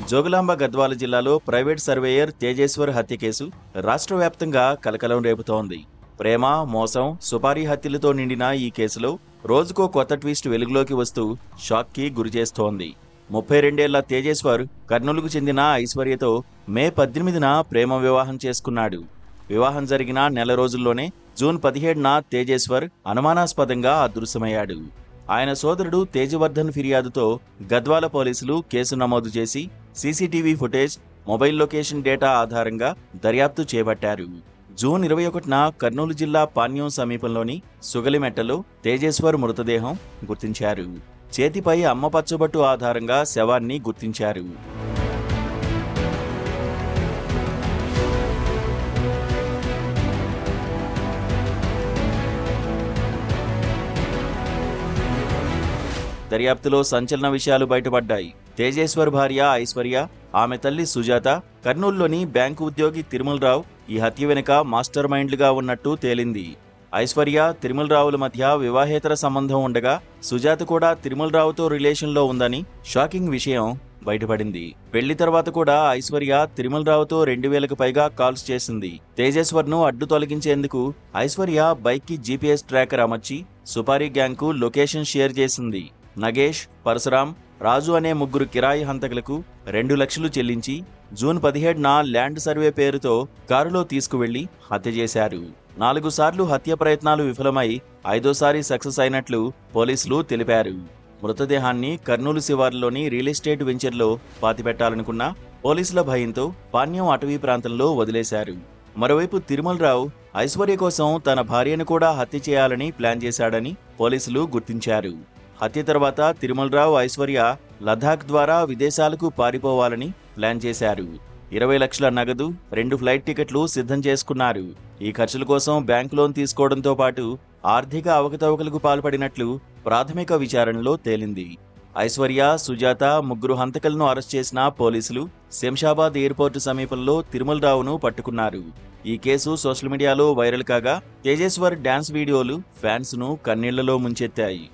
జోగులాంబ గద్వాల జిల్లాలో private surveyor Tejeshwar హత్య case రాష్ట్ర వ్యాప్తంగా కలకలం రేపుతోంది. ప్రేమ, మోసం, సుపారీ హత్యలతో నిండిన ఈ కేసులో రోజుకో కొత్త ట్విస్ట్ వెలుగులోకి వస్తూ షాక్కి గురిచేస్తోంది. 32 ఏళ్ల తేజేశ్వర్ కర్నూలుకు చెందిన ఐశ్వర్యతో మే 18న ప్రేమ వివాహం చేసుకున్నాడు. వివాహం జరిగిన నెల రోజుల్లోనే జూన్ 17న తేజేశ్వర్ అనుమానాస్పదంగా అదృశ్యమయ్యాడు. ఆయన సోదరుడు తేజవర్ధన్ ఫిర్యాదుతో గద్వాల పోలీసులు కేసు నమోదు చేసి CCTV footage, mobile location data ఆధారంగా దర్యాప్తు చేపట్టారు. జూన్ 21న కర్నూలు జిల్లా పాణ్యం సమీపంలోని సుగలిమెట్టలో తేజేశ్వర్ మృతదేహం గుర్తించారు. చేతిపై అమ్మ పచ్చబొట్టు ఆధారంగా శవాన్ని గుర్తించారు. దర్యాప్తులో సంచలన విషయాలు బయటపడ్డాయి. తేజేశ్వర్ భార్య ఐశ్వర్య, ఆమె తల్లి సుజాత, కర్నూలులోని బ్యాంకు ఉద్యోగి తిరుమలరావు ఈ హత్య వెనుక మాస్టర్ మైండ్లుగా ఉన్నట్టు తేలింది. ఐశ్వర్య, తిరుమలరావుల మధ్య వివాహేతర సంబంధం ఉండగా సుజాత కూడా తిరుమలరావుతో రిలేషన్లో ఉందని షాకింగ్ విషయం బయటపడింది. పెళ్లి తర్వాత కూడా ఐశ్వర్య తిరుమలరావుతో 2000కు పైగా కాల్స్ చేసింది. తేజేశ్వర్ను అడ్డు తొలగించేందుకు ఐశ్వర్య బైక్కి జీపీఎస్ ట్రాకర్ అమర్చి సుపారీ గ్యాంగ్కు లొకేషన్ షేర్ చేసింది. నగేష్, పరశురాం, రాజు అనే ముగ్గురు కిరాయి హంతకులకు 2 లక్షలు చెల్లించి జూన్ 17న ల్యాండ్ సర్వే పేరుతో కారులో తీసుకువెళ్లి హత్య చేశారు. 4 సార్లు హత్య ప్రయత్నాలు విఫలమై 5వ సక్సెస్ అయినట్లు పోలీసులు తెలిపారు. మృతదేహాన్ని కర్నూలు శివారులోని రియల్ ఎస్టేట్ వెంచర్లో పాతిపెట్టాలనుకున్న పోలీసుల భయంతో పాణ్యం అటవీ ప్రాంతంలో వదిలేశారు. మరోవైపు తిరుమలరావు ఐశ్వర్య కోసం తన భార్యను కూడా హత్య చేయాలని ప్లాన్ చేశాడని పోలీసులు గుర్తించారు. హత్య తర్వాత తిరుమలరావు, ఐశ్వర్య లద్దాఖ్ ద్వారా విదేశాలకు పారిపోవాలని ప్లాన్ చేశారు. 20 లక్షల నగదు, 2 ఫ్లైట్ టికెట్లు సిద్ధం చేసుకున్నారు. ఈ ఖర్చుల కోసం బ్యాంక్ లోన్ తీసుకోవడంతో పాటు ఆర్థిక అవకతవకలకు పాల్పడినట్లు ప్రాథమిక విచారణలో తేలింది. ఐశ్వర్య, సుజాత ముగ్గురు హంతకులను అరెస్ట్ చేసిన పోలీసులు శంషాబాద్ ఎయిర్పోర్టు సమీపంలో తిరుమలరావును పట్టుకున్నారు. ఈ కేసు సోషల్ మీడియాలో వైరల్ కాగా తేజేశ్వర్ డాన్స్ వీడియోలు ఫ్యాన్స్ ను కన్నీళ్లలో ముంచెత్తాయి.